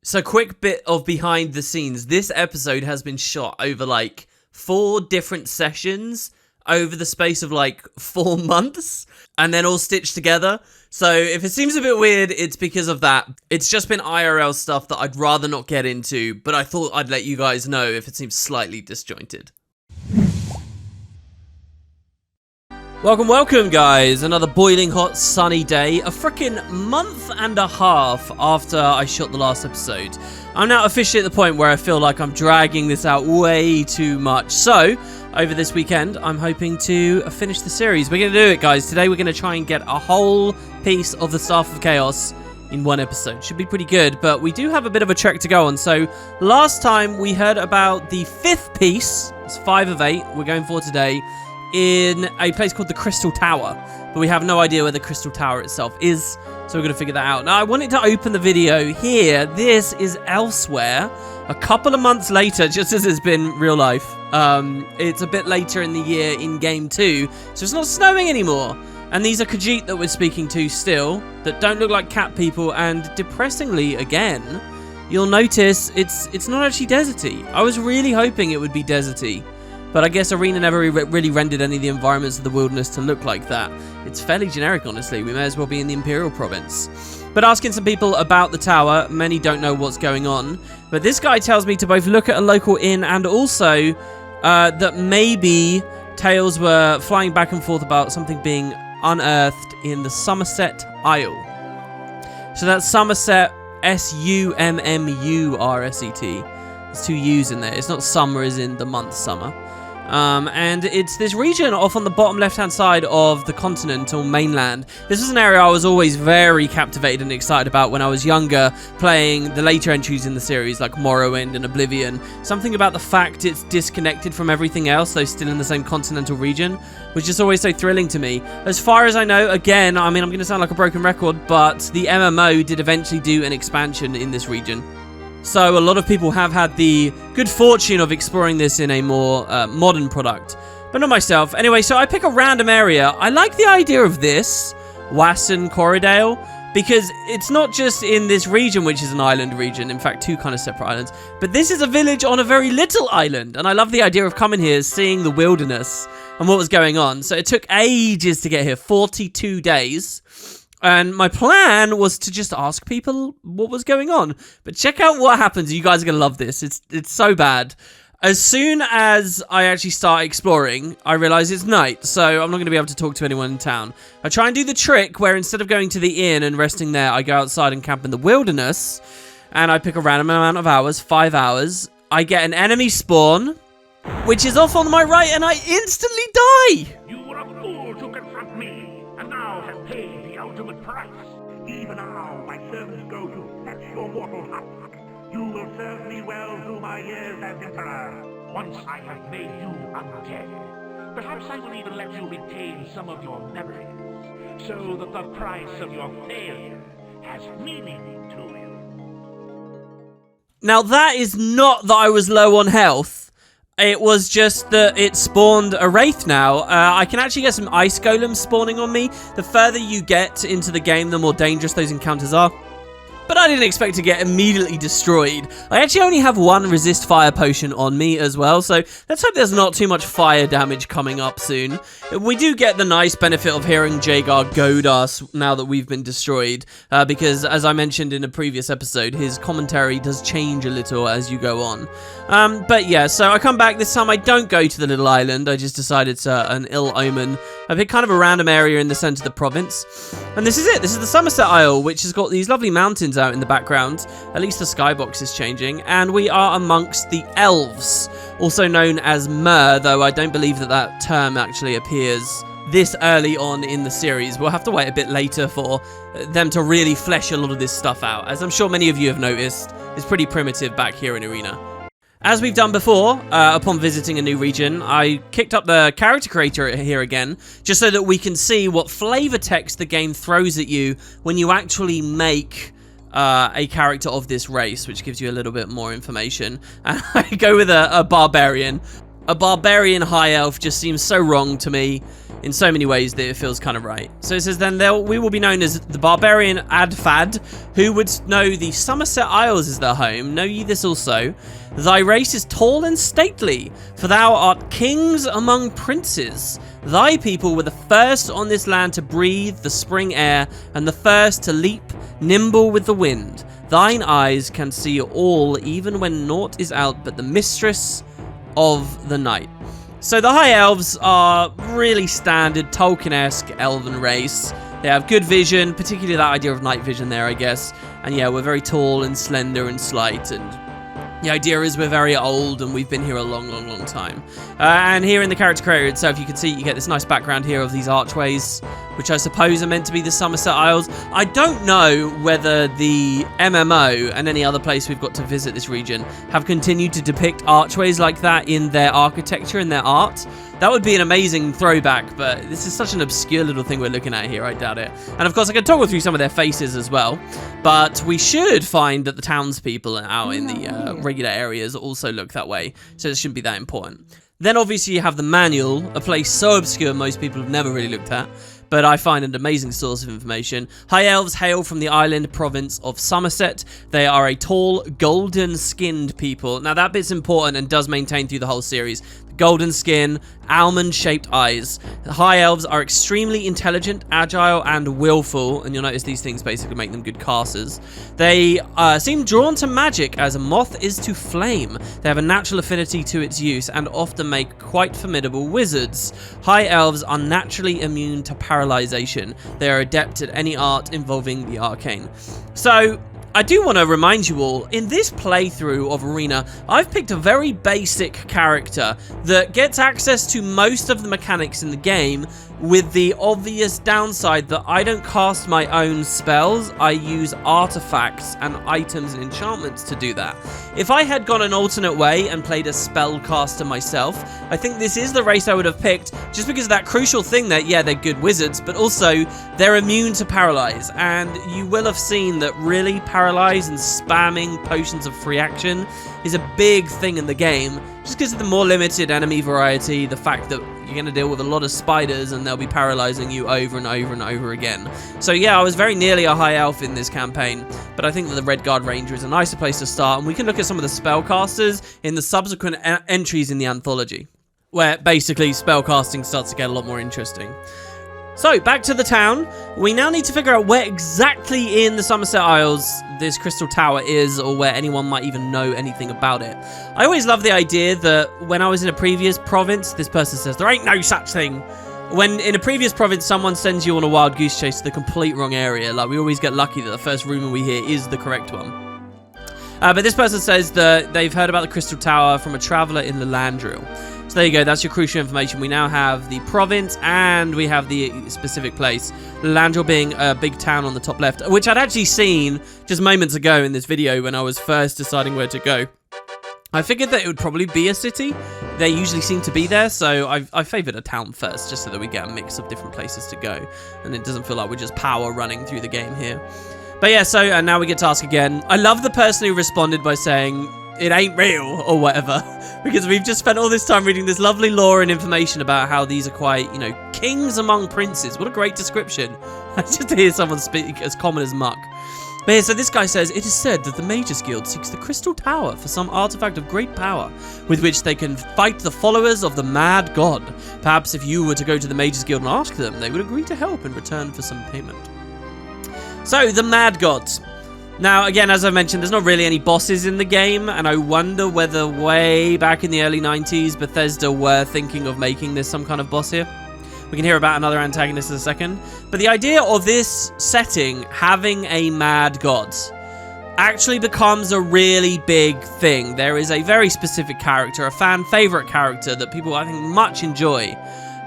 So quick bit of behind the scenes. This episode has been shot over like 4 different sessions over the space of like 4 months and then all stitched together. So if it seems a bit weird, it's because of that. It's just been IRL stuff that I'd rather not get into, but I thought I'd let you guys know if it seems slightly disjointed. Welcome guys, another boiling hot sunny day, a frickin' month and a half after I shot the last episode. I'm now officially at the point where I feel like I'm dragging this out way too much. So, over this weekend, I'm hoping to finish the series. We're going to do it guys. Today we're going to try and get a whole piece of the Staff of Chaos in one episode. Should be pretty good, but we do have a bit of a trek to go on. So, last time we heard about the 5th piece, it's 5 of 8, we're going for today, in a place called the Crystal Tower, but we have no idea where the Crystal Tower itself is, so we're going to figure that out. Now, I wanted to open the video here. This is elsewhere, a couple of months later, just as it's been real life. It's a bit later in the year in Game 2, so it's not snowing anymore. And these are Khajiit that we're speaking to still, that don't look like cat people, and depressingly, again, you'll notice it's not actually deserty. I was really hoping it would be deserty. But I guess Arena never really rendered any of the environments of the wilderness to look like that. It's fairly generic, honestly. We may as well be in the Imperial Province. But asking some people about the tower, many don't know what's going on. But this guy tells me to both look at a local inn and also that maybe tales were flying back and forth about something being unearthed in the Summerset Isle. So that's Summerset, S-U-M-M-U-R-S-E-T. There's 2 U's in there. It's not summer as in the month summer. And it's this region off on the bottom left-hand side of the continent or mainland. This was an area I was always very captivated and excited about when I was younger, playing the later entries in the series like Morrowind and Oblivion. Something about the fact it's disconnected from everything else, though still in the same continental region, was just always so thrilling to me. As far as I know, again, I mean, I'm going to sound like a broken record, but the MMO did eventually do an expansion in this region. So a lot of people have had the good fortune of exploring this in a more modern product, but not myself. Anyway, so I pick a random area. I like the idea of this, Wasson Corridale, because it's not just in this region, which is an island region, in fact 2 kind of separate islands, but this is a village on a very little island, and I love the idea of coming here, seeing the wilderness and what was going on. So it took ages to get here, 42 days. And my plan was to just ask people what was going on. But check out what happens. You guys are going to love this. It's so bad. As soon as I actually start exploring, I realize it's night. So I'm not going to be able to talk to anyone in town. I try and do the trick where instead of going to the inn and resting there, I go outside and camp in the wilderness. And I pick a random amount of hours, 5 hours. I get an enemy spawn, which is off on my right, and I instantly die. You were a fool to confront me, and now have paid the ultimate price. Even now, my servants go to fetch your mortal husk. You will serve me well through my years as Emperor, once I have made you undead. Perhaps I will even let you retain some of your memories, so that the price of your failure has meaning to you. Now that is not that I was low on health. It was just that it spawned a wraith now. I can actually get some ice golems spawning on me. The further you get into the game, the more dangerous those encounters are. But I didn't expect to get immediately destroyed. I actually only have 1 resist fire potion on me as well, so let's hope there's not too much fire damage coming up soon. We do get the nice benefit of hearing Jagar goad us now that we've been destroyed, because as I mentioned in a previous episode, his commentary does change a little as you go on. But yeah, so I come back. This time I don't go to the little island. I just decided it's an ill omen. I pick kind of a random area in the center of the province. And this is it. This is the Summerset Isle, which has got these lovely mountains out in the background. At least the skybox is changing. And we are amongst the Elves, also known as Mer, though I don't believe that that term actually appears this early on in the series. We'll have to wait a bit later for them to really flesh a lot of this stuff out. As I'm sure many of you have noticed, it's pretty primitive back here in Arena. As we've done before, upon visiting a new region, I kicked up the character creator here again, just so that we can see what flavor text the game throws at you when you actually make a character of this race, which gives you a little bit more information. And I go with a barbarian. A barbarian high elf just seems so wrong to me. in so many ways that it feels kind of right. So it says, then we will be known as the barbarian Adfad, who would know the Summerset Isles is their home. Know ye this also? Thy race is tall and stately, for thou art kings among princes. Thy people were the first on this land to breathe the spring air, and the first to leap, nimble with the wind. Thine eyes can see all, even when naught is out but the mistress of the night. So the High Elves are really standard Tolkien-esque elven race. They have good vision, particularly that idea of night vision there, I guess. And yeah, we're very tall and slender and slight, and the idea is we're very old and we've been here a long, long, long time. And here in the character creator itself, you can see you get this nice background here of these archways, which I suppose are meant to be the Summerset Isles. I don't know whether the MMO and any other place we've got to visit this region have continued to depict archways like that in their architecture and their art. That would be an amazing throwback, but this is such an obscure little thing we're looking at here, I doubt it. And of course, I can toggle through some of their faces as well, but we should find that the townspeople out in the regular areas also look that way, so it shouldn't be that important. Then obviously you have the manual, a place so obscure most people have never really looked at, but I find an amazing source of information. High Elves hail from the island province of Summerset. They are a tall, golden-skinned people. Now that bit's important and does maintain through the whole series. Golden skin, almond-shaped eyes. The High Elves are extremely intelligent, agile, and willful, and you'll notice these things basically make them good casters. They seem drawn to magic, as a moth is to flame. They have a natural affinity to its use, and often make quite formidable wizards. High Elves are naturally immune to paralyzation. They are adept at any art involving the arcane. So, I do want to remind you all, in this playthrough of Arena, I've picked a very basic character that gets access to most of the mechanics in the game, with the obvious downside that I don't cast my own spells. I use artifacts and items and enchantments to do that. If I had gone an alternate way and played a spellcaster myself, I think this is the race I would have picked, just because of that crucial thing that, yeah, they're good wizards, but also they're immune to paralyze, and you will have seen that really paralyze and spamming potions of free action is a big thing in the game, just because of the more limited enemy variety, the fact that you're going to deal with a lot of spiders and they'll be paralyzing you over and over and over again. So yeah, I was very nearly a High Elf in this campaign, but I think that the Redguard Ranger is a nicer place to start, and we can look at some of the spellcasters in the subsequent entries in the anthology, where basically spellcasting starts to get a lot more interesting. So, back to the town. We now need to figure out where exactly in the Summerset Isles this crystal tower is, or where anyone might even know anything about it. I always love the idea that when I was in a previous province, this person says, there ain't no such thing. When in a previous province, someone sends you on a wild goose chase to the complete wrong area. Like, we always get lucky that the first rumor we hear is the correct one. But this person says that they've heard about the crystal tower from a traveler in the Landrill. So there you go, that's your crucial information. We now have the province and we have the specific place. Landrill being a big town on the top left, which I'd actually seen just moments ago in this video when I was first deciding where to go. I figured that it would probably be a city. They usually seem to be there, so I favoured a town first, just so that we get a mix of different places to go. And it doesn't feel like we're just power running through the game here. But yeah, so, and now we get to ask again. I love the person who responded by saying, it ain't real, or whatever. Because we've just spent all this time reading this lovely lore and information about how these are quite, you know, kings among princes. What a great description. Just to hear someone speak as common as muck. But yeah, so this guy says, it is said that the Mages Guild seeks the Crystal Tower for some artifact of great power, with which they can fight the followers of the Mad God. Perhaps if you were to go to the Mages Guild and ask them, they would agree to help in return for some payment. So, the Mad Gods. Now, again, as I mentioned, there's not really any bosses in the game, and I wonder whether way back in the early 90s, Bethesda were thinking of making this some kind of boss here. We can hear about another antagonist in a second. But the idea of this setting having a mad god actually becomes a really big thing. There is a very specific character, a fan favorite character that people, I think, much enjoy,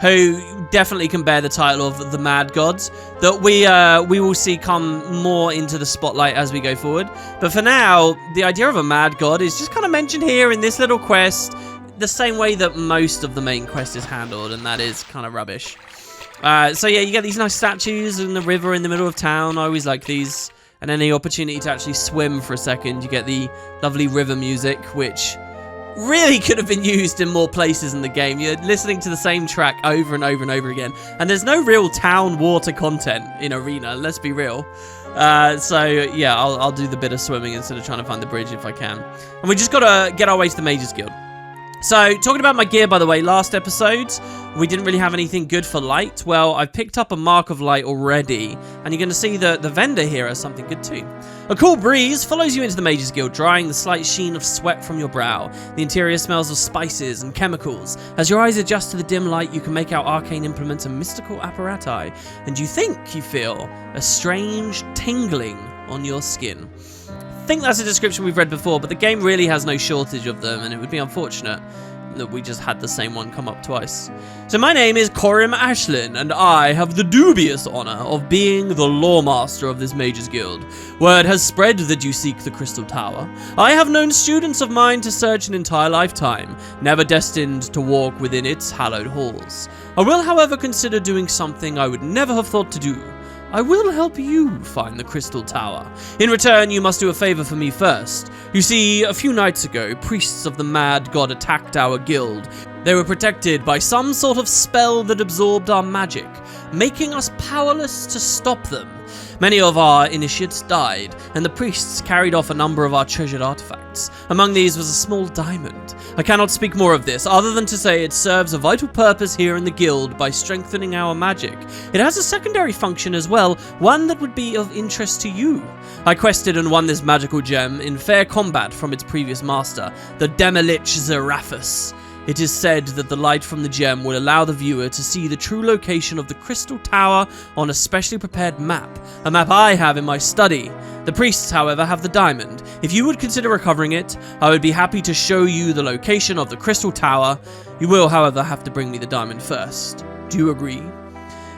who definitely can bear the title of the Mad Gods, that we will see come more into the spotlight as we go forward. But for now, the idea of a Mad God is just kind of mentioned here in this little quest, the same way that most of the main quest is handled, and that is kind of rubbish. So yeah, you get these nice statues in the river in the middle of town. I always like these. And any opportunity to actually swim for a second, you get the lovely river music, which really could have been used in more places in the game. You're listening to the same track over and over and over again, and there's no real town water content in Arena, let's be real. So yeah, I'll do the bit of swimming instead of trying to find the bridge if I can. And we just gotta get our way to the Mages Guild. So, talking about my gear, by the way, last episode, we didn't really have anything good for light. Well, I've picked up a Mark of Light already, and you're going to see that the vendor here has something good too. A cool breeze follows you into the Mages Guild, drying the slight sheen of sweat from your brow. The interior smells of spices and chemicals. As your eyes adjust to the dim light, you can make out arcane implements and mystical apparati, and you think you feel a strange tingling on your skin. I think that's a description we've read before, but the game really has no shortage of them, and it would be unfortunate that we just had the same one come up twice. So my name is Corim Ashlyn, and I have the dubious honor of being the lawmaster of this Mages Guild. Word has spread that you seek the Crystal Tower. I have known students of mine to search an entire lifetime, never destined to walk within its hallowed halls. I will, however, consider doing something I would never have thought to do. I will help you find the Crystal Tower. In return, you must do a favor for me first. You see, a few nights ago, priests of the Mad God attacked our guild. They were protected by some sort of spell that absorbed our magic, making us powerless to stop them. Many of our initiates died, and the priests carried off a number of our treasured artifacts. Among these was a small diamond. I cannot speak more of this, other than to say it serves a vital purpose here in the guild by strengthening our magic. It has a secondary function as well, one that would be of interest to you. I quested and won this magical gem in fair combat from its previous master, the Demilich Zeraphus. It is said that the light from the gem will allow the viewer to see the true location of the Crystal Tower on a specially prepared map, a map I have in my study. The priests, however, have the diamond. If you would consider recovering it, I would be happy to show you the location of the Crystal Tower. You will, however, have to bring me the diamond first. Do you agree?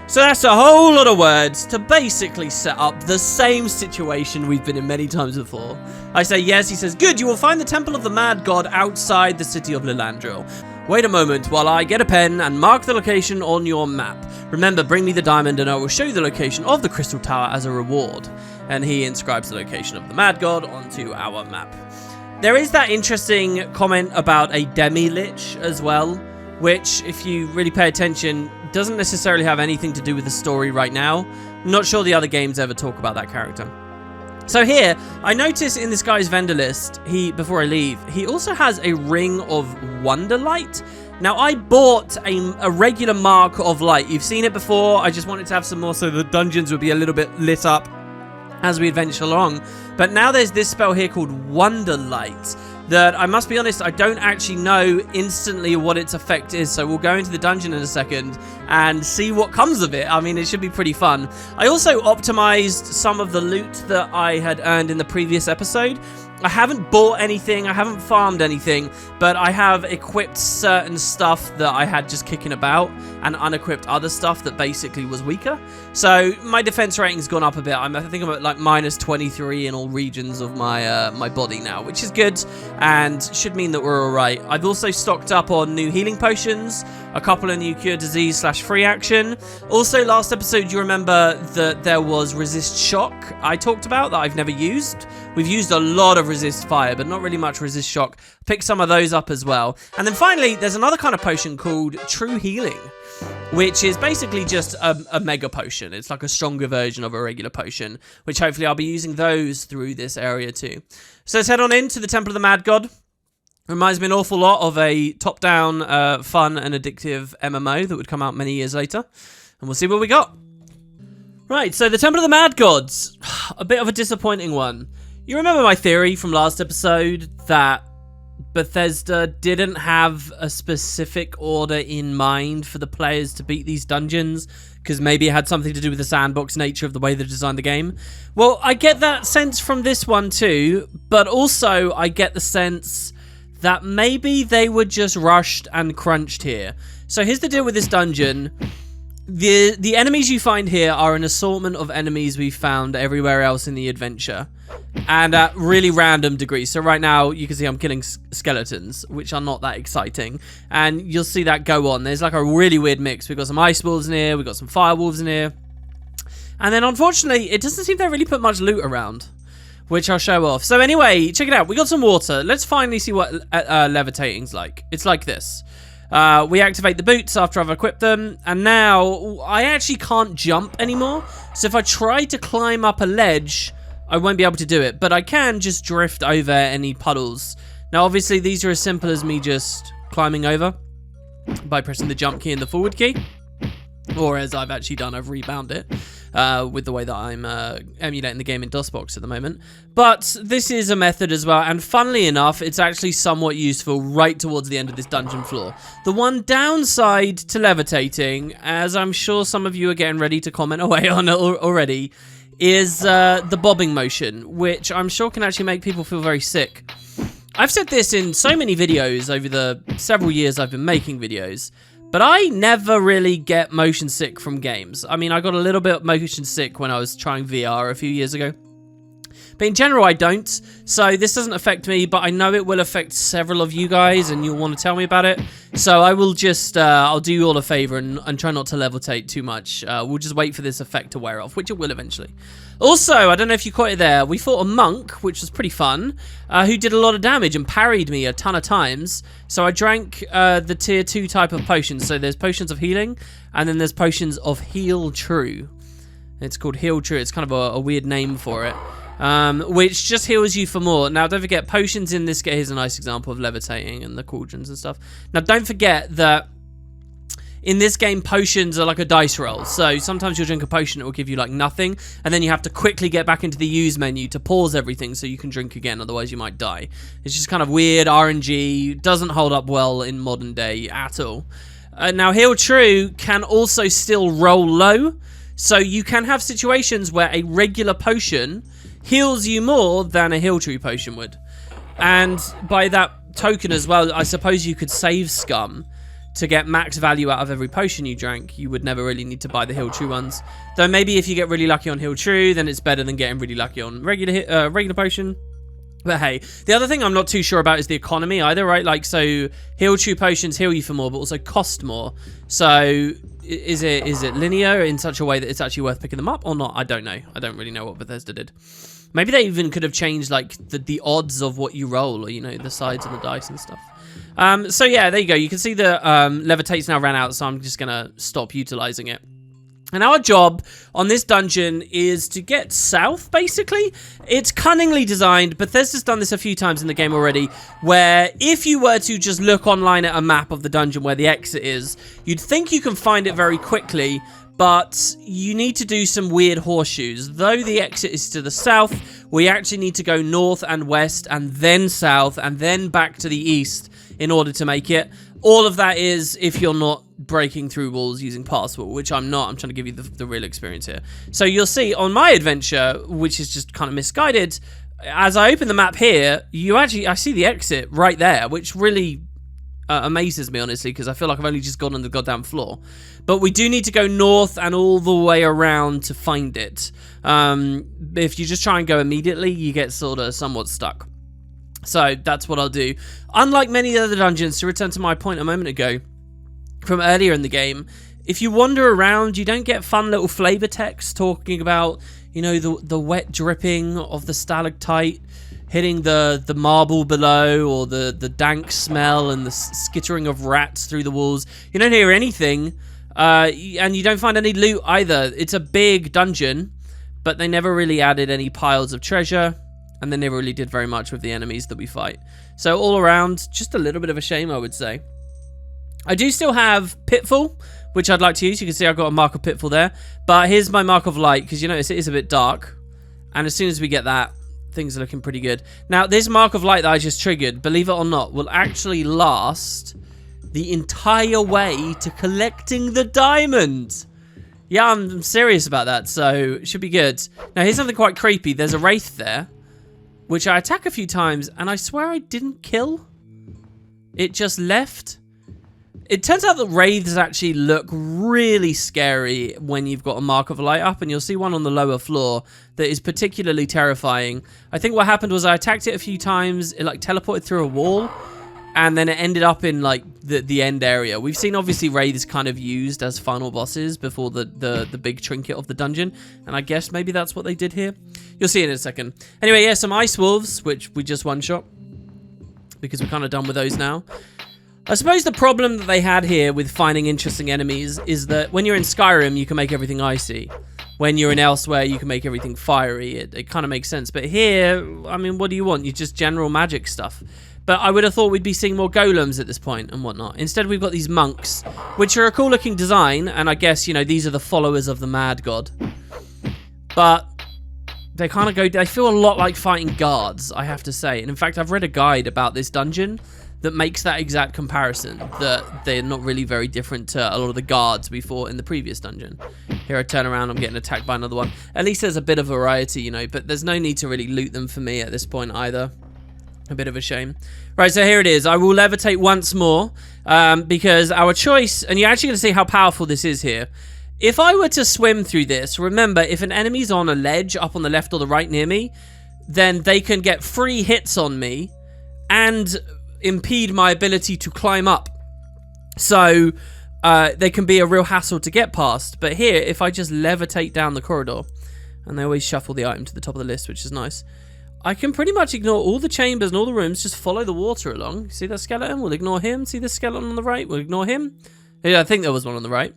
So that's a whole lot of words to basically set up the same situation we've been in many times before. I say yes, he says, good, you will find the Temple of the Mad God outside the city of Lilandril. Wait a moment while I get a pen and mark the location on your map. Remember, bring me the diamond and I will show you the location of the Crystal Tower as a reward. And he inscribes the location of the Mad God onto our map. There is that interesting comment about a demi-lich as well, which, if you really pay attention, doesn't necessarily have anything to do with the story right now. I'm not sure the other games ever talk about that character. So here, I notice in this guy's vendor list, before I leave, he also has a ring of Wonderlight. Now, I bought a regular Mark of Light. You've seen it before. I just wanted to have some more so the dungeons would be a little bit lit up as we adventure along. But now there's this spell here called Wonderlight that, I must be honest, I don't actually know instantly what its effect is. So we'll go into the dungeon in a second and see what comes of it. I mean, it should be pretty fun. I also optimized some of the loot that I had earned in the previous episode. I haven't bought anything, I haven't farmed anything, but I have equipped certain stuff that I had just kicking about and unequipped other stuff that basically was weaker. So my defense rating's gone up a bit. I think I'm at like minus 23 in all regions of my my body now, which is good and should mean that we're alright. I've also stocked up on new healing potions, a couple of new cure disease / free action. Also, last episode you remember that there was resist shock I talked about that I've never used. We've used a lot of resist fire, but not really much resist shock. Pick some of those up as well. And then finally, there's another kind of potion called True Healing, which is basically just a mega potion. It's like a stronger version of a regular potion, which hopefully I'll be using those through this area too. So let's head on into the Temple of the Mad God. Reminds me an awful lot of a top-down, fun and addictive MMO that would come out many years later. And we'll see what we got. Right, so the Temple of the Mad Gods. A bit of a disappointing one. You remember my theory from last episode that Bethesda didn't have a specific order in mind for the players to beat these dungeons, because maybe it had something to do with the sandbox nature of the way they designed the game. Well, I get that sense from this one too, but also I get the sense that maybe they were just rushed and crunched here. So here's the deal with this dungeon. The enemies you find here are an assortment of enemies we've found everywhere else in the adventure, and at really random degrees. So right now you can see I'm killing skeletons, which are not that exciting, and you'll see that go on. There's like a really weird mix. We've got some ice wolves in here, we've got some fire wolves in here, and then unfortunately it doesn't seem they really put much loot around, which I'll show off. So anyway, check it out. We got some water. Let's finally see what levitating's like. It's like this. We activate the boots after I've equipped them, and now I actually can't jump anymore. So if I try to climb up a ledge, I won't be able to do it, but I can just drift over any puddles. Now, obviously, these are as simple as me just climbing over by pressing the jump key and the forward key, or as I've actually done, I've rebound it with the way that I'm emulating the game in DOSBox at the moment. But this is a method as well, and funnily enough, it's actually somewhat useful right towards the end of this dungeon floor. The one downside to levitating, as I'm sure some of you are getting ready to comment away on it already, is the bobbing motion, which I'm sure can actually make people feel very sick. I've said this in so many videos over the several years I've been making videos, but I never really get motion sick from games. I mean, I got a little bit motion sick when I was trying VR a few years ago. But in general, I don't. So this doesn't affect me, but I know it will affect several of you guys, and you'll want to tell me about it. So I will just, I'll do you all a favor and try not to levitate too much. We'll just wait for this effect to wear off, which it will eventually. Also, I don't know if you caught it there, we fought a monk, which was pretty fun, who did a lot of damage and parried me a ton of times. So I drank the tier 2 type of potions. So there's potions of healing, and then there's potions of heal true. It's called heal true. It's kind of a weird name for it. Which just heals you for more. Now, don't forget, potions in this game, here's a nice example of levitating and the cauldrons and stuff. Now, don't forget that in this game, potions are like a dice roll. So sometimes you'll drink a potion, it will give you like nothing, and then you have to quickly get back into the use menu to pause everything so you can drink again, otherwise you might die. It's just kind of weird RNG, doesn't hold up well in modern day at all. Now, heal true can also still roll low, so you can have situations where a regular potion heals you more than a heal true potion would. And by that token as well, I suppose you could save scum to get max value out of every potion you drank. You would never really need to buy the heal true ones. Though maybe if you get really lucky on heal true, then it's better than getting really lucky on regular potion. But hey, the other thing I'm not too sure about is the economy either, right? Like, so heal true potions heal you for more, but also cost more. So is it linear in such a way that it's actually worth picking them up or not? I don't know. I don't really know what Bethesda did. Maybe they even could have changed like the odds of what you roll, or, you know, the sides of the dice and stuff. So yeah, there you go. You can see the levitate's now ran out, so I'm just gonna stop utilizing it. And our job on this dungeon is to get south, basically. It's cunningly designed. Bethesda's done this a few times in the game already, where if you were to just look online at a map of the dungeon where the exit is, you'd think you can find it very quickly, but you need to do some weird horseshoes. Though the exit is to the south, we actually need to go north and west, and then south, and then back to the east in order to make it. All of that is if you're not breaking through walls using password, which I'm not. I'm trying to give you the real experience here. So you'll see on my adventure, which is just kind of misguided, as I open the map here, I see the exit right there, which really amazes me, honestly, because I feel like I've only just gone on the goddamn floor. But we do need to go north and all the way around to find it. If you just try and go immediately, you get sort of somewhat stuck. So that's what I'll do. Unlike many other dungeons, to return to my point a moment ago from earlier in the game, if you wander around, you don't get fun little flavor text talking about, you know, the wet dripping of the stalactite hitting the marble below, or the dank smell and the skittering of rats through the walls. You don't hear anything, and you don't find any loot either. It's a big dungeon, but they never really added any piles of treasure, and they never really did very much with the enemies that we fight. So all around, just a little bit of a shame, I would say. I do still have Pitfall, which I'd like to use. You can see I've got a mark of Pitfall there. But here's my mark of Light, because you notice it is a bit dark. And as soon as we get that, things are looking pretty good. Now, this mark of Light that I just triggered, believe it or not, will actually last the entire way to collecting the diamond. Yeah, I'm serious about that, so it should be good. Now, here's something quite creepy. There's a wraith there, which I attack a few times, and I swear I didn't kill. It just left. It turns out that wraiths actually look really scary when you've got a mark of light up, and you'll see one on the lower floor that is particularly terrifying. I think what happened was I attacked it a few times, it like teleported through a wall, and then it ended up in like the end area. We've seen obviously wraiths kind of used as final bosses before the big trinket of the dungeon, and I guess maybe that's what they did here. You'll see in a second. Anyway, yeah, some ice wolves, which we just one-shot because we're kind of done with those now. I suppose the problem that they had here with finding interesting enemies is that when you're in Skyrim, you can make everything icy. When you're in Elsewhere, you can make everything fiery. It kind of makes sense. But here, I mean, what do you want? You just general magic stuff. But I would have thought we'd be seeing more golems at this point and whatnot. Instead, we've got these monks, which are a cool looking design. And I guess, you know, these are the followers of the mad god. But they kind of go, they feel a lot like fighting guards, I have to say. And in fact, I've read a guide about this dungeon that makes that exact comparison, that they're not really very different to a lot of the guards we fought in the previous dungeon. Here I turn around, I'm getting attacked by another one. At least there's a bit of variety, you know, but there's no need to really loot them for me at this point either. A bit of a shame. Right, so here it is. I will levitate once more, because our choice, and you're actually going to see how powerful this is here. If I were to swim through this, remember, if an enemy's on a ledge up on the left or the right near me, then they can get free hits on me and impede my ability to climb up. So they can be a real hassle to get past. But here, if I just levitate down the corridor, and they always shuffle the item to the top of the list, which is nice, I can pretty much ignore all the chambers and all the rooms, just follow the water along. See that skeleton? We'll ignore him. See this skeleton on the right? We'll ignore him. Yeah, I think there was one on the right.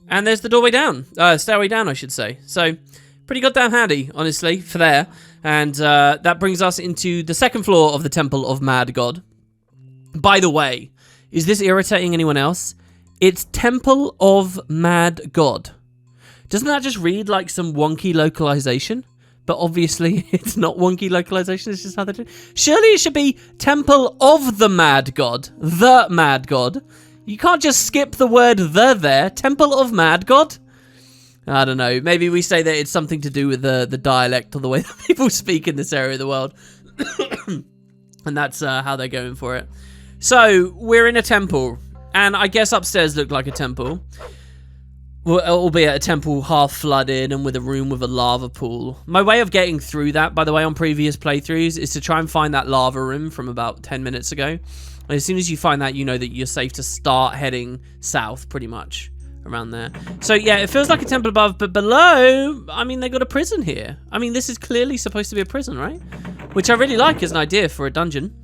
And there's the doorway down. Stairway down, I should say. So, pretty goddamn handy, honestly, for there. And that brings us into the second floor of the Temple of Mad God. By the way, is this irritating anyone else? It's Temple of Mad God. Doesn't that just read like some wonky localization? But obviously, it's not wonky localization. It's just how they do it. Surely it should be Temple of the Mad God. The Mad God. You can't just skip the word the there. Temple of Mad God? I don't know. Maybe we say that it's something to do with the dialect or the way that people speak in this area of the world. And that's how they're going for it. So, we're in a temple. And I guess upstairs looked like a temple. Well, albeit a temple half flooded and with a room with a lava pool. My way of getting through that, by the way, on previous playthroughs, is to try and find that lava room from about 10 minutes ago. And as soon as you find that, you know that you're safe to start heading south, pretty much, around there. So, yeah, it feels like a temple above, but below, I mean, they got a prison here. I mean, this is clearly supposed to be a prison, right? Which I really like as an idea for a dungeon.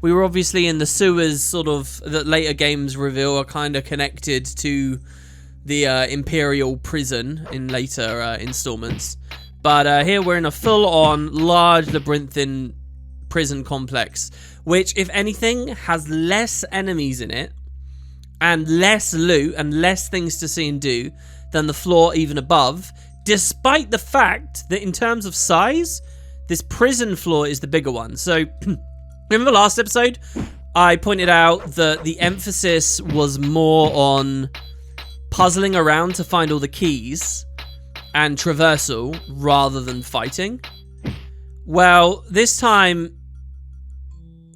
We were obviously in the sewers, sort of, that later games reveal are kind of connected to the Imperial prison in later installments. But here we're in a full-on, large, labyrinthine prison complex, which, if anything, has less enemies in it, and less loot, and less things to see and do than the floor even above, despite the fact that in terms of size, this prison floor is the bigger one. So, remember last episode, I pointed out that the emphasis was more on puzzling around to find all the keys and traversal rather than fighting. Well, this time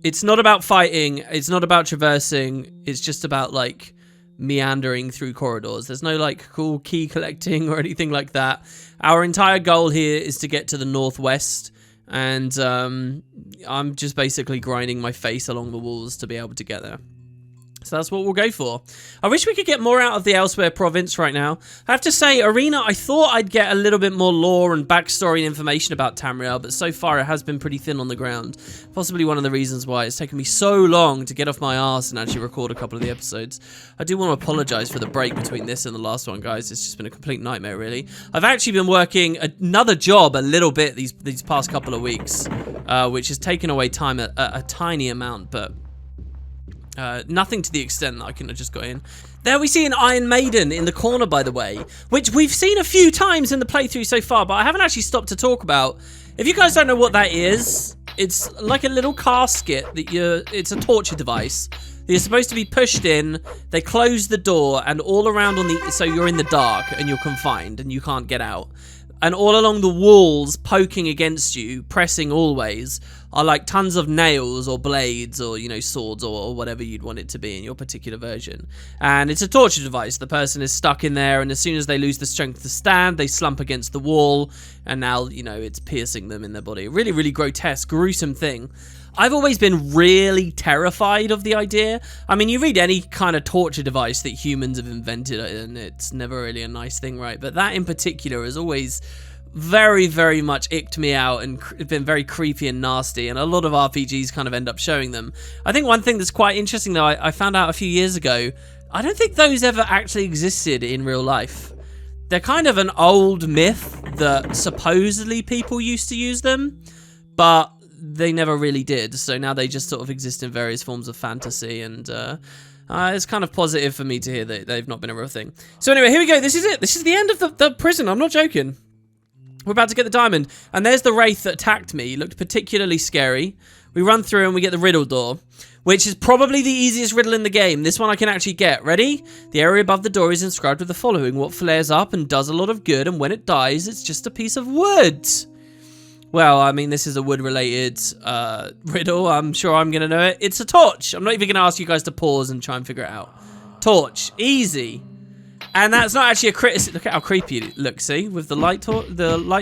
it's not about fighting, it's not about traversing, it's just about like meandering through corridors. There's no like cool key collecting or anything like that. Our entire goal here is to get to the northwest, and I'm just basically grinding my face along the walls to be able to get there. So that's what we'll go for. I wish we could get more out of the Elsewhere province right now. I have to say, Arena, I thought I'd get a little bit more lore and backstory and information about Tamriel, but so far it has been pretty thin on the ground. Possibly one of the reasons why it's taken me so long to get off my arse and actually record a couple of the episodes. I do want to apologize for the break between this and the last one, guys. It's just been a complete nightmare, really. I've actually been working another job a little bit these past couple of weeks, which has taken away time a tiny amount, but nothing to the extent that I couldn't have just got in. There we see an Iron Maiden in the corner, by the way, which we've seen a few times in the playthrough so far, but I haven't actually stopped to talk about. If you guys don't know what that is, it's like a little casket that it's a torture device. You're supposed to be pushed in, they close the door, and all around so you're in the dark and you're confined and you can't get out. And all along the walls, poking against you, pressing always, are like tons of nails or blades or, you know, swords or whatever you'd want it to be in your particular version. And it's a torture device. The person is stuck in there, and as soon as they lose the strength to stand, they slump against the wall, and now, you know, it's piercing them in their body. Really, really grotesque, gruesome thing. I've always been really terrified of the idea. I mean, you read any kind of torture device that humans have invented, and it's never really a nice thing, right? But that in particular has always very, very much icked me out and been very creepy and nasty, and a lot of RPGs kind of end up showing them. I think one thing that's quite interesting, though, I found out a few years ago, I don't think those ever actually existed in real life. They're kind of an old myth that supposedly people used to use them, but they never really did, so now they just sort of exist in various forms of fantasy, and it's kind of positive for me to hear that they've not been a real thing. So anyway, here we go. This is it. This is the end of the prison. I'm not joking. We're about to get the diamond, and there's the wraith that attacked me. He looked particularly scary. We run through and we get the riddle door, which is probably the easiest riddle in the game. This one I can actually get. Ready? The area above the door is inscribed with the following: what flares up and does a lot of good, and when it dies, it's just a piece of wood. Well, I mean, this is a wood-related riddle. I'm sure I'm going to know it. It's a torch. I'm not even going to ask you guys to pause and try and figure it out. Torch. Easy. And that's not actually a criticism. Look at how creepy it looks, see? With the light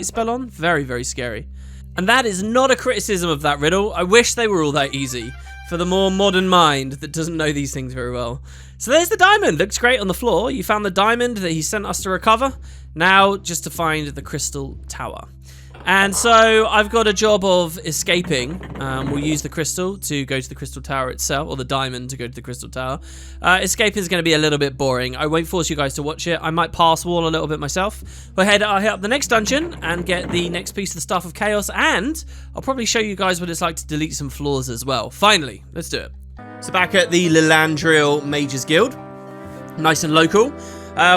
spell on. Very, very scary. And that is not a criticism of that riddle. I wish they were all that easy for the more modern mind that doesn't know these things very well. So there's the diamond. Looks great on the floor. You found the diamond that he sent us to recover. Now, just to find the crystal tower. And so I've got a job of escaping. We'll use the crystal to go to the crystal tower itself, or the diamond to go to the crystal tower. Escaping is going to be a little bit boring. I won't force you guys to watch it. I might pass wall a little bit myself. But I'll hit up the next dungeon and get the next piece of the Staff of Chaos, and I'll probably show you guys what it's like to delete some floors as well. Finally, let's do it. So back at the Lilandriel Mages Guild, nice and local.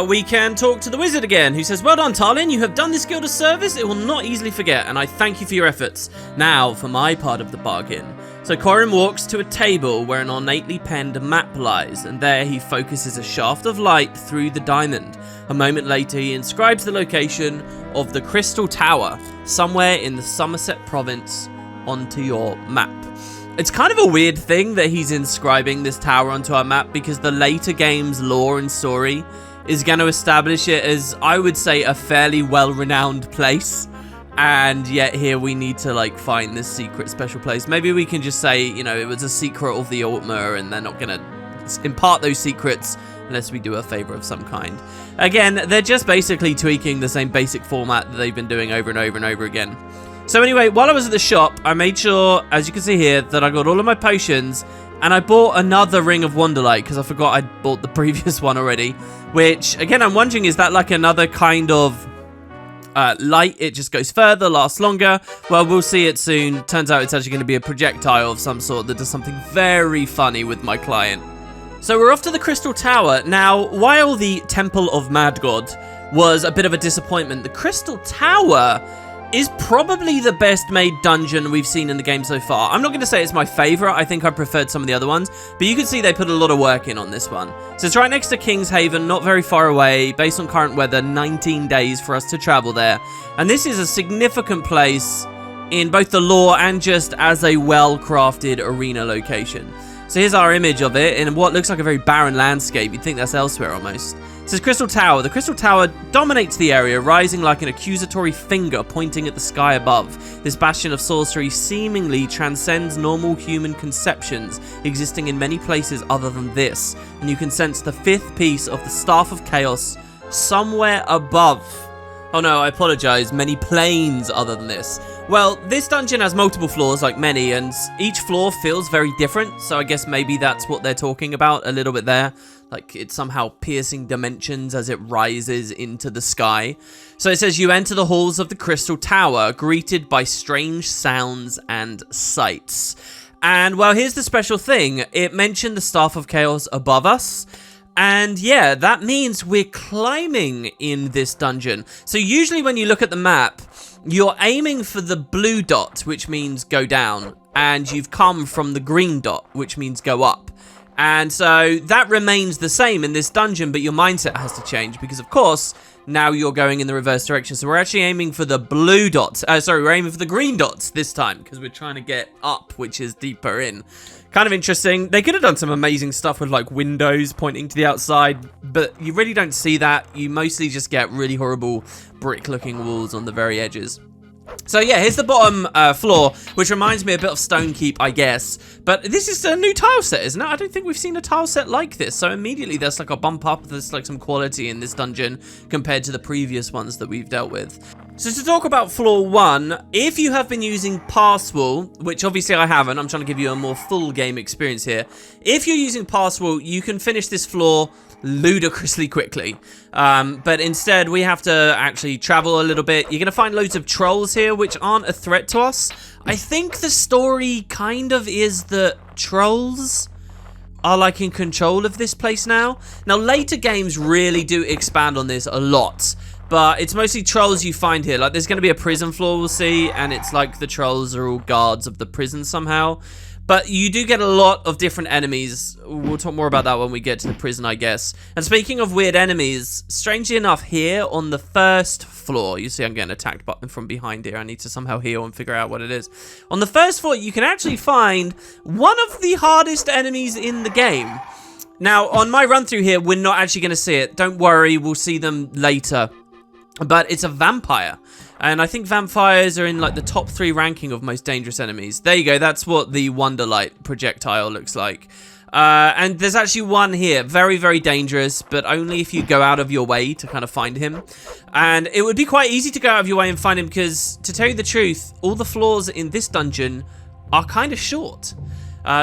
We can talk to the wizard again, who says, well done, Tarlin, you have done this guild a service it will not easily forget, and I thank you for your efforts. Now, for my part of the bargain. So Corin walks to a table where an ornately penned map lies, and there he focuses a shaft of light through the diamond. A moment later, he inscribes the location of the Crystal Tower, somewhere in the Summerset province, onto your map. It's kind of a weird thing that he's inscribing this tower onto our map, because the later game's lore and story is going to establish it as, I would say, a fairly well-renowned place. And yet here we need to, like, find this secret special place. Maybe we can just say, you know, it was a secret of the Altmer, and they're not going to impart those secrets unless we do a favor of some kind. Again, they're just basically tweaking the same basic format that they've been doing over and over and over again. So anyway, while I was at the shop, I made sure, as you can see here, that I got all of my potions. And I bought another ring of Wonderlight because I forgot I'd bought the previous one already. Which, again, I'm wondering, is that like another kind of light? It just goes further, lasts longer. Well, we'll see it soon. Turns out it's actually going to be a projectile of some sort that does something very funny with my client. So we're off to the Crystal Tower. Now, while the Temple of Mad God was a bit of a disappointment, the Crystal Tower is probably the best made dungeon we've seen in the game so far. I'm not going to say it's my favorite. I think I preferred some of the other ones, but you can see they put a lot of work in on this one. So it's right next to King's Haven, not very far away. Based on current weather, 19 days for us to travel there. And this is a significant place in both the lore and just as a well-crafted arena location. So here's our image of it in what looks like a very barren landscape. You'd think that's elsewhere almost. It says Crystal Tower. The Crystal Tower dominates the area, rising like an accusatory finger pointing at the sky above. This bastion of sorcery seemingly transcends normal human conceptions, existing in many places other than this. And you can sense the fifth piece of the Staff of Chaos somewhere above. Oh no, I apologize. Many planes other than this. Well, this dungeon has multiple floors, like many, and each floor feels very different, so I guess maybe that's what they're talking about a little bit there. Like, it's somehow piercing dimensions as it rises into the sky. So it says, you enter the halls of the Crystal Tower, greeted by strange sounds and sights. And, well, here's the special thing. It mentioned the Staff of Chaos above us. And yeah, that means we're climbing in this dungeon. So usually when you look at the map, you're aiming for the blue dot, which means go down. And you've come from the green dot, which means go up. And so that remains the same in this dungeon, but your mindset has to change because, of course, now you're going in the reverse direction. So we're actually aiming for the blue dots. We're aiming for the green dots this time because we're trying to get up, which is deeper in. Kind of interesting. They could have done some amazing stuff with like windows pointing to the outside, but you really don't see that. You mostly just get really horrible brick-looking walls on the very edges. So yeah, here's the bottom floor, which reminds me a bit of Stone Keep, I guess. But this is a new tile set, isn't it? I don't think we've seen a tile set like this. So immediately there's like a bump up. There's like some quality in this dungeon compared to the previous ones that we've dealt with. So to talk about floor 1, if you have been using Passwall, which obviously I haven't, I'm trying to give you a more full game experience here. If you're using Passwall, you can finish this floor ludicrously quickly, but instead we have to actually travel a little bit. You're gonna find loads of trolls here which aren't a threat to us. I think the story kind of is that trolls are like in control of this place now. Now later games really do expand on this a lot, but it's mostly trolls you find here. Like there's gonna be a prison floor we'll see, and it's like the trolls are all guards of the prison somehow. But you do get a lot of different enemies. We'll talk more about that when we get to the prison, I guess. And speaking of weird enemies, strangely enough, here on the first floor, you see I'm getting attacked from behind here. I need to somehow heal and figure out what it is. On the first floor, you can actually find one of the hardest enemies in the game. Now, on my run through here, we're not actually going to see it. Don't worry, we'll see them later. But it's a vampire. And I think vampires are in like the top 3 ranking of most dangerous enemies. There you go. That's what the Wonderlight projectile looks like. And there's actually one here. Very, very dangerous, but only if you go out of your way to kind of find him. And it would be quite easy to go out of your way and find him because, to tell you the truth, all the floors in this dungeon are kind of short.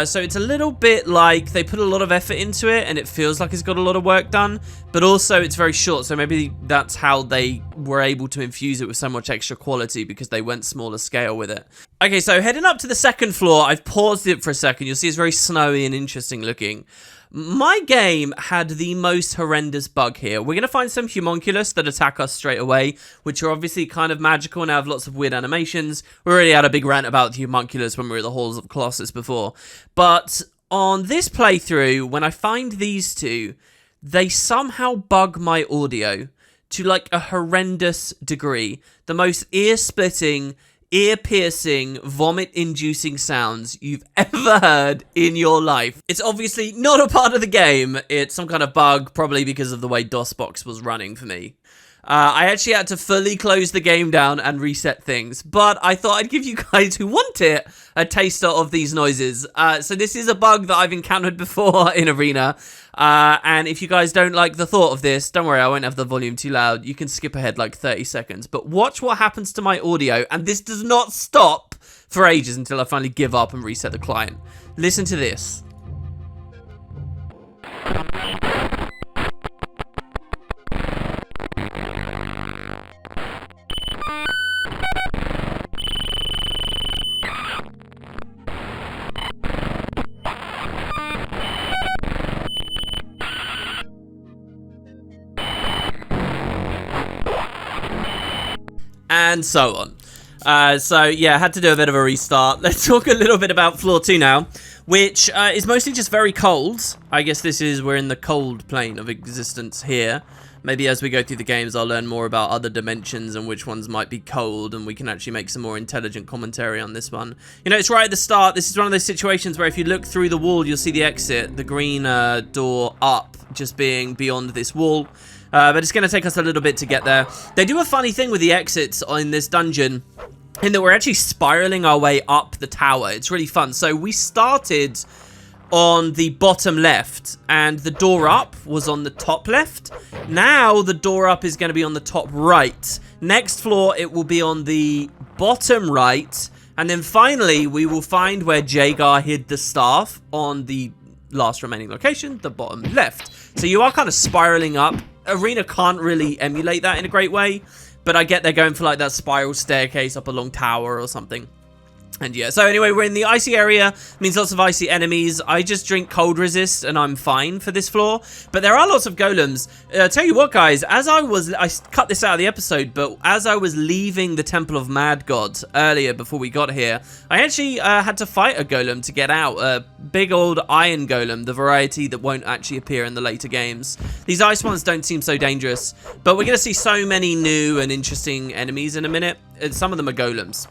So it's a little bit like they put a lot of effort into it and it feels like it's got a lot of work done, but also it's very short. So maybe that's how they were able to infuse it with so much extra quality because they went smaller scale with it. Okay, so heading up to the second floor, I've paused it for a second. You'll see it's very snowy and interesting looking. My game had the most horrendous bug here. We're going to find some homunculus that attack us straight away, which are obviously kind of magical and have lots of weird animations. We already had a big rant about the homunculus when we were at the Halls of Colossus before. But on this playthrough, when I find these two, they somehow bug my audio to like a horrendous degree. The most ear-splitting, ear-piercing, vomit-inducing sounds you've ever heard in your life. It's obviously not a part of the game. It's some kind of bug, probably because of the way DOSBox was running for me. I actually had to fully close the game down and reset things, but I thought I'd give you guys who want it a taster of these noises. So this is a bug that I've encountered before in Arena, and if you guys don't like the thought of this, don't worry, I won't have the volume too loud. You can skip ahead like 30 seconds, but watch what happens to my audio, and this does not stop for ages until I finally give up and reset the client. Listen to this. And so on. So yeah, I had to do a bit of a restart. Let's talk a little bit about floor 2 now, which is mostly just very cold. I guess we're in the cold plane of existence here. Maybe as we go through the games, I'll learn more about other dimensions and which ones might be cold, and we can actually make some more intelligent commentary on this one. You know, it's right at the start. This is one of those situations where if you look through the wall, you'll see the exit, the green door up, just being beyond this wall. But it's going to take us a little bit to get there. They do a funny thing with the exits in this dungeon, in that we're actually spiraling our way up the tower. It's really fun. So we started on the bottom left, and the door up was on the top left. Now the door up is going to be on the top right. Next floor, it will be on the bottom right. And then finally, we will find where Jagar hid the staff on the last remaining location, the bottom left. So you are kind of spiraling up. Arena can't really emulate that in a great way, but I get they're going for like that spiral staircase up a long tower or something. And yeah, so anyway, we're in the icy area, means lots of icy enemies. I just drink cold resist and I'm fine for this floor. But there are lots of golems. Tell you what, guys, I cut this out of the episode, but as I was leaving the Temple of Mad God earlier before we got here, I actually had to fight a golem to get out. A big old iron golem, the variety that won't actually appear in the later games. These ice ones don't seem so dangerous, but we're going to see so many new and interesting enemies in a minute. Some of them are golems.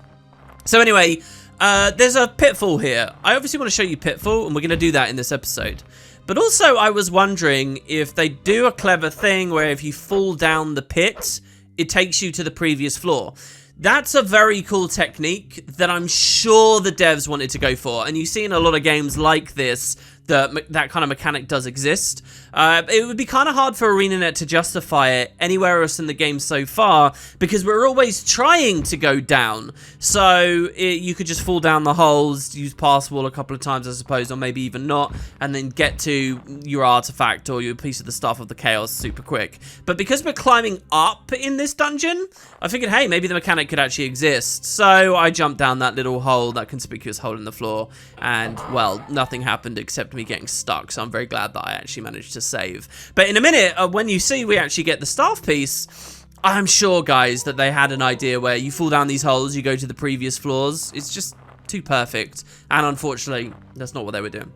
So anyway, there's a pitfall here. I obviously want to show you Pitfall, and we're going to do that in this episode. But also, I was wondering if they do a clever thing where if you fall down the pit, it takes you to the previous floor. That's a very cool technique that I'm sure the devs wanted to go for. And you see in a lot of games like this, that kind of mechanic does exist. It would be kind of hard for ArenaNet to justify it anywhere else in the game so far, because we're always trying to go down. So you could just fall down the holes, use pass wall a couple of times, I suppose, or maybe even not, and then get to your artifact or your piece of the Staff of the Chaos super quick. But because we're climbing up in this dungeon, I figured, hey, maybe the mechanic could actually exist. So I jumped down that little hole, that conspicuous hole in the floor, and, well, nothing happened except me getting stuck, so I'm very glad that I actually managed to save. But in a minute, when you see we actually get the staff piece, I'm sure, guys, that they had an idea where you fall down these holes, you go to the previous floors. It's just too perfect, and unfortunately, that's not what they were doing.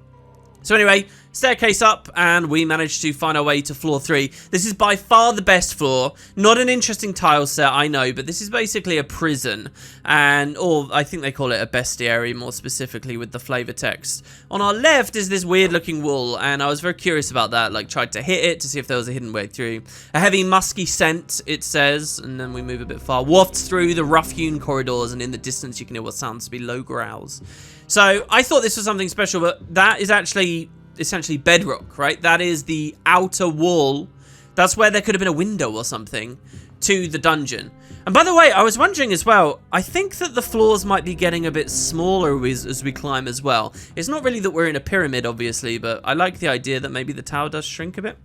So anyway, staircase up, and we managed to find our way to floor 3. This is by far the best floor. Not an interesting tile set, I know, but this is basically a prison. Or I think they call it a bestiary, more specifically with the flavor text. On our left is this weird looking wall, and I was very curious about that. Like, tried to hit it to see if there was a hidden way through. A heavy musky scent, it says, and then we move a bit far. Wafts through the rough-hewn corridors, and in the distance you can hear what sounds to be low growls. So I thought this was something special, but that is actually essentially bedrock, right? That is the outer wall. That's where there could have been a window or something to the dungeon. And by the way, I was wondering as well, I think that the floors might be getting a bit smaller as we climb as well. It's not really that we're in a pyramid, obviously, but I like the idea that maybe the tower does shrink a bit.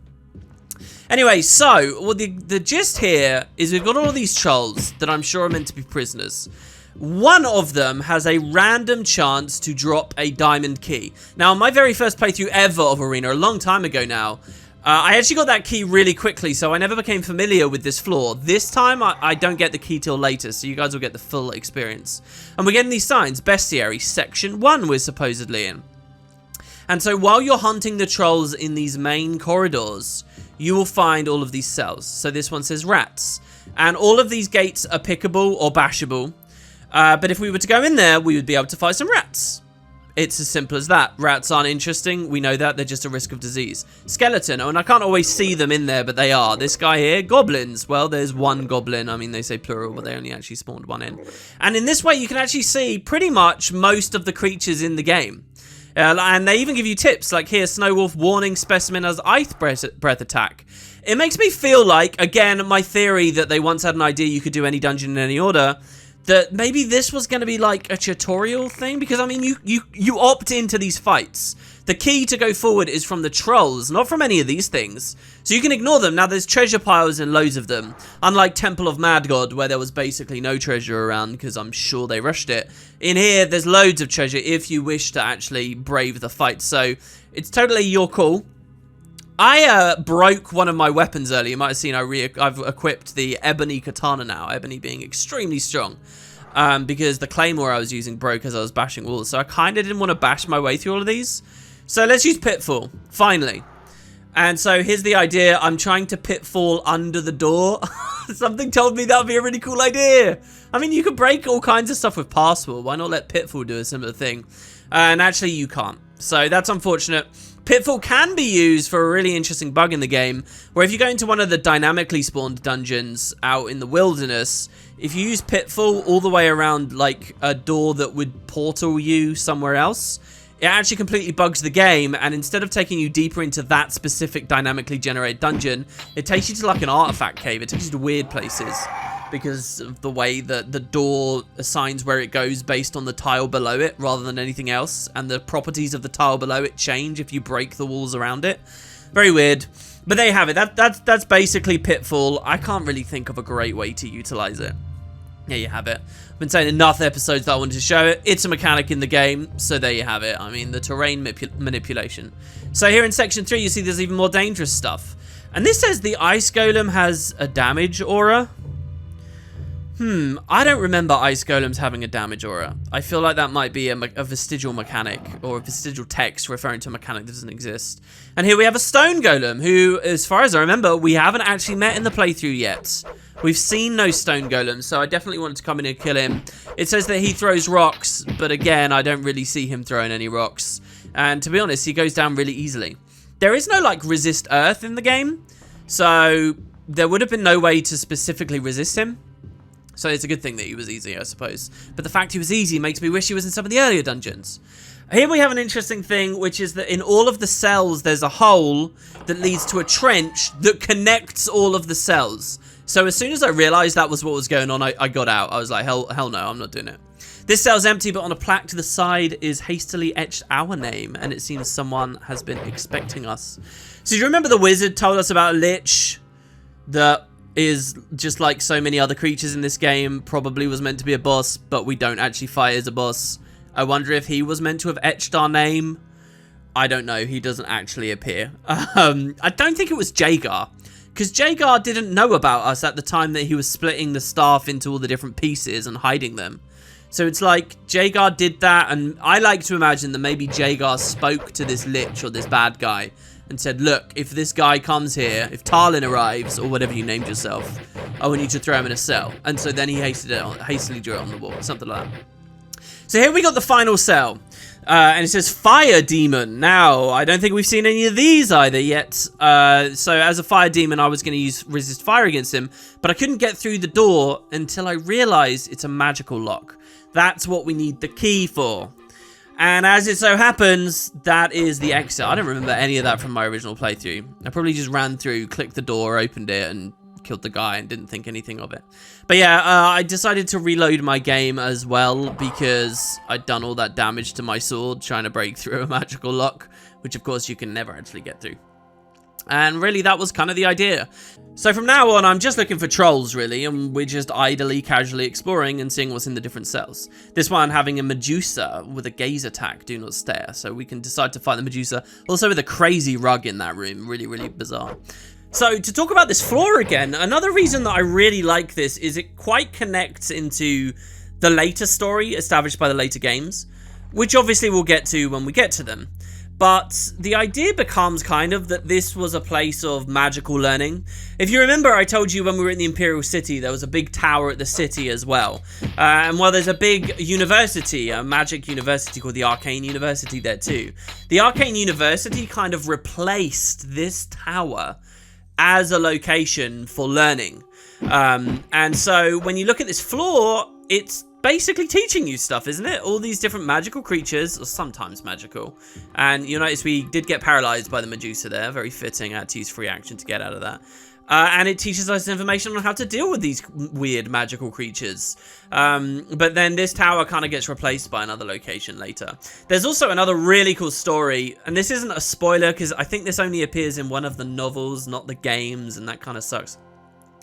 Anyway, so the gist here is we've got all of these trolls that I'm sure are meant to be prisoners. One of them has a random chance to drop a diamond key. Now, on my very first playthrough ever of Arena, a long time ago now, I actually got that key really quickly, so I never became familiar with this floor. This time, I don't get the key till later, so you guys will get the full experience. And we're getting these signs. Bestiary, Section 1 we're supposedly in. And so while you're hunting the trolls in these main corridors, you will find all of these cells. So this one says rats. And all of these gates are pickable or bashable. But if we were to go in there, we would be able to fight some rats. It's as simple as that. Rats aren't interesting. We know that. They're just a risk of disease. Skeleton. Oh, and I can't always see them in there, but they are. This guy here, goblins. Well, there's one goblin. I mean, they say plural, but they only actually spawned one in. And in this way, you can actually see pretty much most of the creatures in the game. And they even give you tips, like here, Snowwolf warning specimen has ice breath attack. It makes me feel like, again, my theory that they once had an idea you could do any dungeon in any order, that maybe this was going to be like a tutorial thing, because I mean you opt into these fights. The key to go forward is from the trolls, not from any of these things. So you can ignore them. Now there's treasure piles and loads of them. Unlike Temple of Mad God, where there was basically no treasure around because I'm sure they rushed it. In here there's loads of treasure if you wish to actually brave the fight. So it's totally your call. I broke one of my weapons earlier. You might have seen I've equipped the Ebony Katana now. Ebony being extremely strong. Because the Claymore I was using broke as I was bashing walls. So I kind of didn't want to bash my way through all of these. So let's use Pitfall, finally. And so here's the idea. I'm trying to Pitfall under the door. Something told me that would be a really cool idea. I mean, you could break all kinds of stuff with Passwall. Why not let Pitfall do a similar thing? And actually, you can't. So that's unfortunate. Pitfall can be used for a really interesting bug in the game, where if you go into one of the dynamically spawned dungeons out in the wilderness, if you use Pitfall all the way around like a door that would portal you somewhere else, it actually completely bugs the game, and instead of taking you deeper into that specific dynamically generated dungeon, it takes you to like an artifact cave. It takes you to weird places because of the way that the door assigns where it goes based on the tile below it rather than anything else, and the properties of the tile below it change if you break the walls around it. Very weird. But there you have it. That's basically Pitfall. I can't really think of a great way to utilize it. There you have it. I've been saying enough episodes that I wanted to show it. It's a mechanic in the game, so there you have it. I mean, the terrain manipulation. So here in section 3, you see there's even more dangerous stuff. And this says the Ice Golem has a damage aura. I don't remember Ice Golems having a damage aura. I feel like that might be a vestigial mechanic, or a vestigial text referring to a mechanic that doesn't exist. And here we have a Stone Golem, who, as far as I remember, we haven't actually met in the playthrough yet. We've seen no Stone Golems, so I definitely wanted to come in and kill him. It says that he throws rocks, but again, I don't really see him throwing any rocks. And to be honest, he goes down really easily. There is no, like, resist earth in the game, so there would have been no way to specifically resist him. So it's a good thing that he was easy, I suppose. But the fact he was easy makes me wish he was in some of the earlier dungeons. Here we have an interesting thing, which is that in all of the cells, there's a hole that leads to a trench that connects all of the cells. So as soon as I realized that was what was going on, I got out. I was like, hell no, I'm not doing it. This cell's empty, but on a plaque to the side is hastily etched our name, and it seems someone has been expecting us. So do you remember the wizard told us about a lich that is just like so many other creatures in this game, probably was meant to be a boss, but we don't actually fight as a boss? I wonder if he was meant to have etched our name. I don't know. He doesn't actually appear. I don't think it was Jagar, because Jagar didn't know about us at the time that he was splitting the staff into all the different pieces and hiding them. So it's like Jagar did that, and I like to imagine that maybe Jagar spoke to this lich or this bad guy and said, look, if this guy comes here, if Tarlin arrives, or whatever you named yourself, I want you to throw him in a cell. And so then he hastily drew it on the wall, something like that. So here we got the final cell. And it says Fire Demon. Now, I don't think we've seen any of these either yet. So as a Fire Demon, I was going to use Resist Fire against him, but I couldn't get through the door until I realized it's a magical lock. That's what we need the key for. And as it so happens, that is the exit. I don't remember any of that from my original playthrough. I probably just ran through, clicked the door, opened it, and killed the guy and didn't think anything of it. But yeah, I decided to reload my game as well because I'd done all that damage to my sword trying to break through a magical lock, which of course you can never actually get through. And really, that was kind of the idea. So from now on, I'm just looking for trolls, really, and we're just idly, casually exploring and seeing what's in the different cells. This one having a Medusa with a gaze attack, do not stare, so we can decide to fight the Medusa. Also with a crazy rug in that room, really, really bizarre. So to talk about this floor again, another reason that I really like this is it quite connects into the later story established by the later games, which obviously we'll get to when we get to them. But the idea becomes kind of that this was a place of magical learning. If you remember, I told you when we were in the Imperial City, there was a big tower at the city as well. And while there's a big university, a magic university called the Arcane University there too. The Arcane University kind of replaced this tower as a location for learning. And so when you look at this floor, it's basically teaching you stuff, isn't it? All these different magical creatures, or sometimes magical. And you'll notice we did get paralyzed by the Medusa there. Very fitting. I had to use free action to get out of that. And it teaches us information on how to deal with these weird magical creatures. But then this tower kind of gets replaced by another location later. There's also another really cool story, and this isn't a spoiler because I think this only appears in one of the novels, not the games, and that kind of sucks.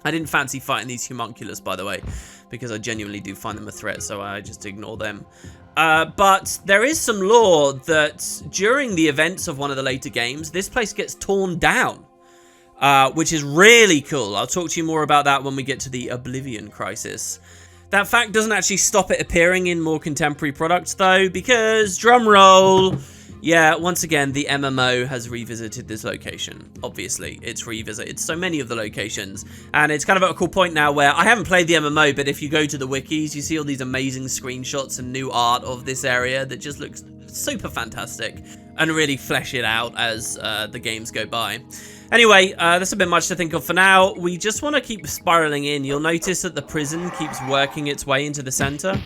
I didn't fancy fighting these homunculus, by the way, because I genuinely do find them a threat, so I just ignore them. But there is some lore that during the events of one of the later games, this place gets torn down, which is really cool. I'll talk to you more about that when we get to the Oblivion Crisis. That fact doesn't actually stop it appearing in more contemporary products, though, because, drumroll, yeah, once again, the MMO has revisited this location. Obviously, it's revisited so many of the locations. And it's kind of at a cool point now where I haven't played the MMO, but if you go to the wikis, you see all these amazing screenshots and new art of this area that just looks super fantastic and really flesh it out as the games go by. Anyway, that's a bit much to think of for now. We just want to keep spiraling in. You'll notice that the prison keeps working its way into the center.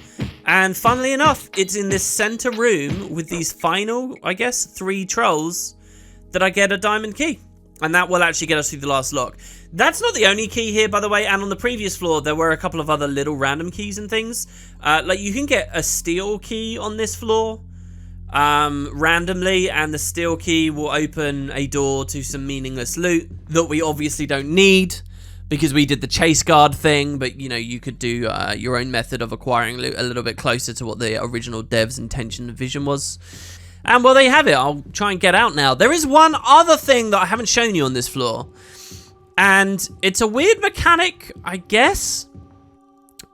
And funnily enough, it's in this center room with these final, I guess, 3 trolls that I get a diamond key. And that will actually get us through the last lock. That's not the only key here, by the way. And on the previous floor, there were a couple of other little random keys and things. Like you can get a steel key on this floor randomly, and the steel key will open a door to some meaningless loot that we obviously don't need. because we did the chase guard thing, but you know, you could do your own method of acquiring loot a little bit closer to what the original dev's intention and vision was. And well, there you have it. I'll try and get out now. There is one other thing that I haven't shown you on this floor, and it's a weird mechanic, I guess,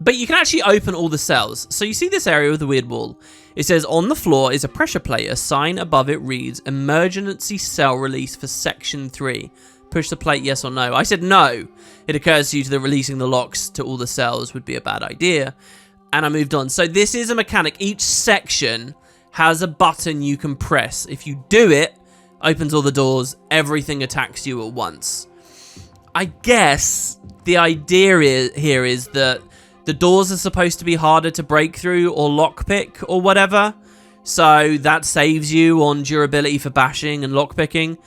but you can actually open all the cells. So you see this area with the weird wall. It says on the floor is a pressure plate. A sign above it reads emergency cell release for section 3. Push the plate, yes or no. I said no. It occurs to you that releasing the locks to all the cells would be a bad idea. And I moved on. So this is a mechanic. Each section has a button you can press. If you do it, opens all the doors. Everything attacks you at once. I guess the idea here is that the doors are supposed to be harder to break through or lockpick or whatever. So that saves you on durability for bashing and lockpicking.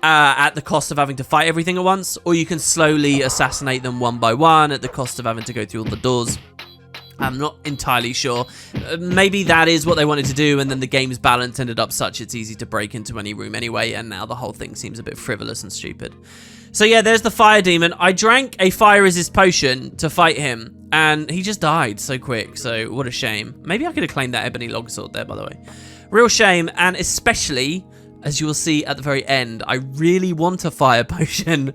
At the cost of having to fight everything at once, or you can slowly assassinate them one by one at the cost of having to go through all the doors. I'm not entirely sure. Maybe that is what they wanted to do, and then the game's balance ended up such it's easy to break into any room anyway, and now the whole thing seems a bit frivolous and stupid. So yeah, there's the fire demon. I drank a fire resist potion to fight him, and he just died so quick, so what a shame. Maybe I could have claimed that ebony longsword there, by the way. Real shame, and especially, as you will see at the very end, I really want a fire potion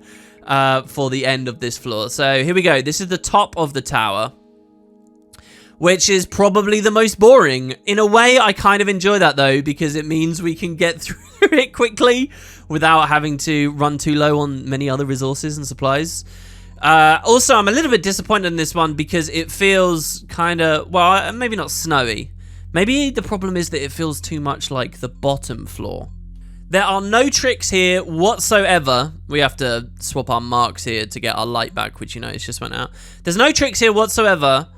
for the end of this floor. So here we go. This is the top of the tower, which is probably the most boring. In a way, I kind of enjoy that, though, because it means we can get through it quickly without having to run too low on many other resources and supplies. Also, I'm a little bit disappointed in this one because it feels kind of, well, maybe not snowy. Maybe the problem is that it feels too much like the bottom floor. There are no tricks here whatsoever. We have to swap our marks here to get our light back, which you notice just went out. There's no tricks here whatsoever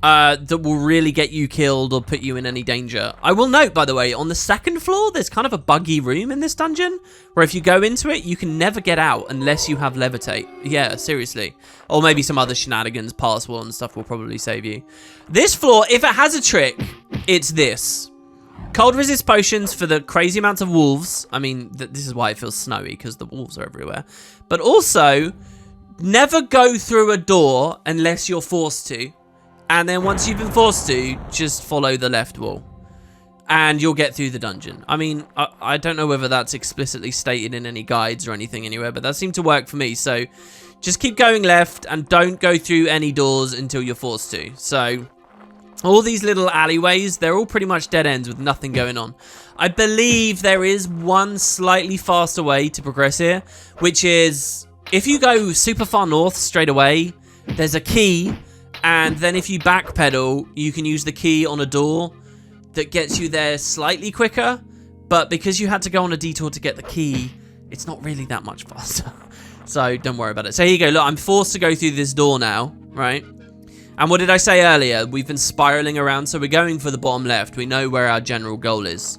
that will really get you killed or put you in any danger. I will note, by the way, on the second floor, there's kind of a buggy room in this dungeon, where if you go into it, you can never get out unless you have levitate. Yeah, seriously. Or maybe some other shenanigans, pass wall and stuff will probably save you. This floor, if it has a trick, it's this. Cold resist potions for the crazy amounts of wolves. I mean, this is why it feels snowy, because the wolves are everywhere. But also, never go through a door unless you're forced to. And then once you've been forced to, just follow the left wall. And you'll get through the dungeon. I mean, I don't know whether that's explicitly stated in any guides or anything anywhere, but that seemed to work for me. So just keep going left and don't go through any doors until you're forced to. So all these little alleyways, they're all pretty much dead ends with nothing going on. I believe there is one slightly faster way to progress here, which is if you go super far north straight away, there's a key. And then if you backpedal, you can use the key on a door that gets you there slightly quicker. But because you had to go on a detour to get the key, it's not really that much faster. So don't worry about it. So here you go. Look, I'm forced to go through this door now, right? And what did I say earlier? We've been spiraling around, so we're going for the bottom left. We know where our general goal is.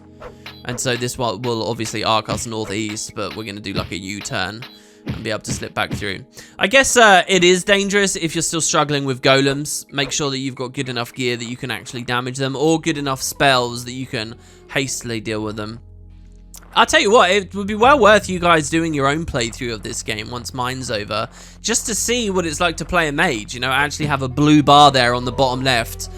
And so this one will obviously arc us northeast, but we're going to do like a U-turn and be able to slip back through. I guess it is dangerous if you're still struggling with golems. Make sure that you've got good enough gear that you can actually damage them, or good enough spells that you can hastily deal with them. I'll tell you what, it would be well worth you guys doing your own playthrough of this game once mine's over, just to see what it's like to play a mage, you know, actually have a blue bar there on the bottom left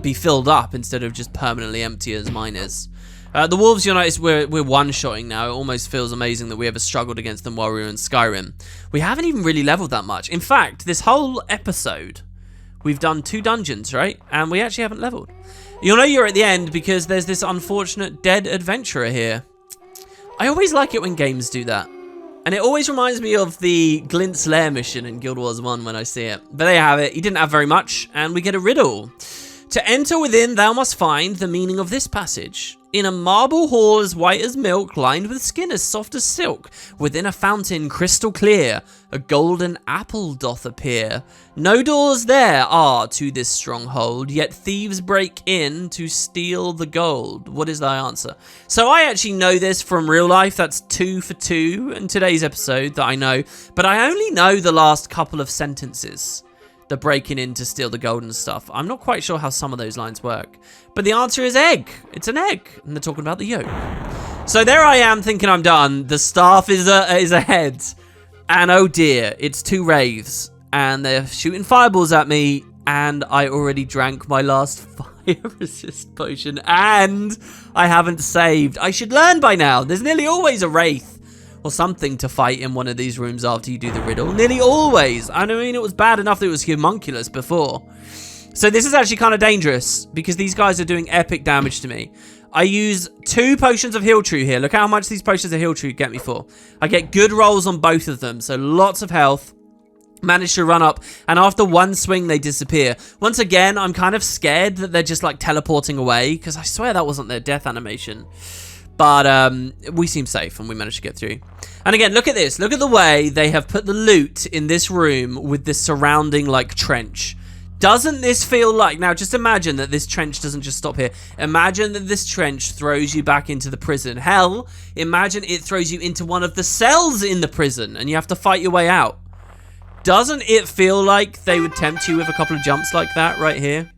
be filled up instead of just permanently empty as mine is. The wolves, you'll notice we're one-shotting now. It almost feels amazing that we ever struggled against them while we were in Skyrim. We haven't even really leveled that much. In fact, this whole episode, we've done 2 dungeons, right? And we actually haven't leveled. You'll know you're at the end because there's this unfortunate dead adventurer here. I always like it when games do that. And it always reminds me of the Glint's Lair mission in Guild Wars 1 when I see it. But there you have it. He didn't have very much, and we get a riddle. To enter within, thou must find the meaning of this passage. In a marble hall as white as milk, lined with skin as soft as silk, within a fountain crystal clear, a golden apple doth appear. No doors there are to this stronghold, yet thieves break in to steal the gold. What is thy answer? So I actually know this from real life. That's 2 for 2 in today's episode that I know, but I only know the last couple of sentences. The breaking in to steal the gold and stuff. I'm not quite sure how some of those lines work. But the answer is egg. It's an egg. And they're talking about the yolk. So there I am thinking I'm done. The staff is ahead. And oh dear, it's 2 wraiths. And they're shooting fireballs at me. And I already drank my last fire resist potion. And I haven't saved. I should learn by now. There's nearly always a wraith or something to fight in one of these rooms after you do the riddle. Nearly always. I mean, it was bad enough that it was homunculus before. So this is actually kind of dangerous because these guys are doing epic damage to me. I use 2 potions of Heal True here. Look how much these potions of Heal True get me for. I get good rolls on both of them, so lots of health. Manage to run up, and after 1 swing, they disappear. Once again, I'm kind of scared that they're just like teleporting away because I swear that wasn't their death animation. But we seem safe and we managed to get through. And again, look at this. Look at the way they have put the loot in this room with this surrounding like trench. Doesn't this feel like... Now, just imagine that this trench doesn't just stop here. Imagine that this trench throws you back into the prison. Hell, imagine it throws you into one of the cells in the prison and you have to fight your way out. Doesn't it feel like they would tempt you with a couple of jumps like that right here?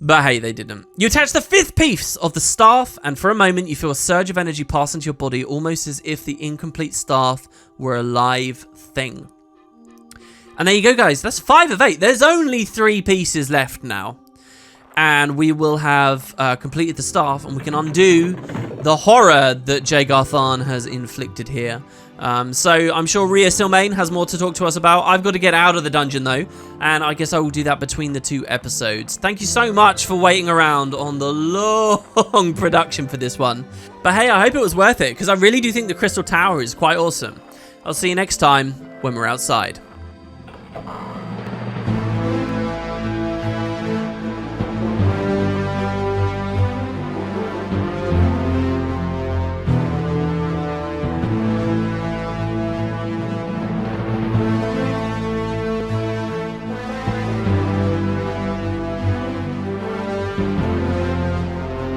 But hey, they didn't. You attach the 5th piece of the staff, and for a moment you feel a surge of energy pass into your body, almost as if the incomplete staff were a live thing. And there you go, guys. That's 5 of 8. There's only 3 pieces left now. And we will have completed the staff, and we can undo the horror that Jay Garthan has inflicted here. So I'm sure Rhea Silmain has more to talk to us about. I've got to get out of the dungeon, though, and I guess I will do that between the 2 episodes. Thank you so much for waiting around on the long production for this one. But hey, I hope it was worth it, because I really do think the Crystal Tower is quite awesome. I'll see you next time when we're outside.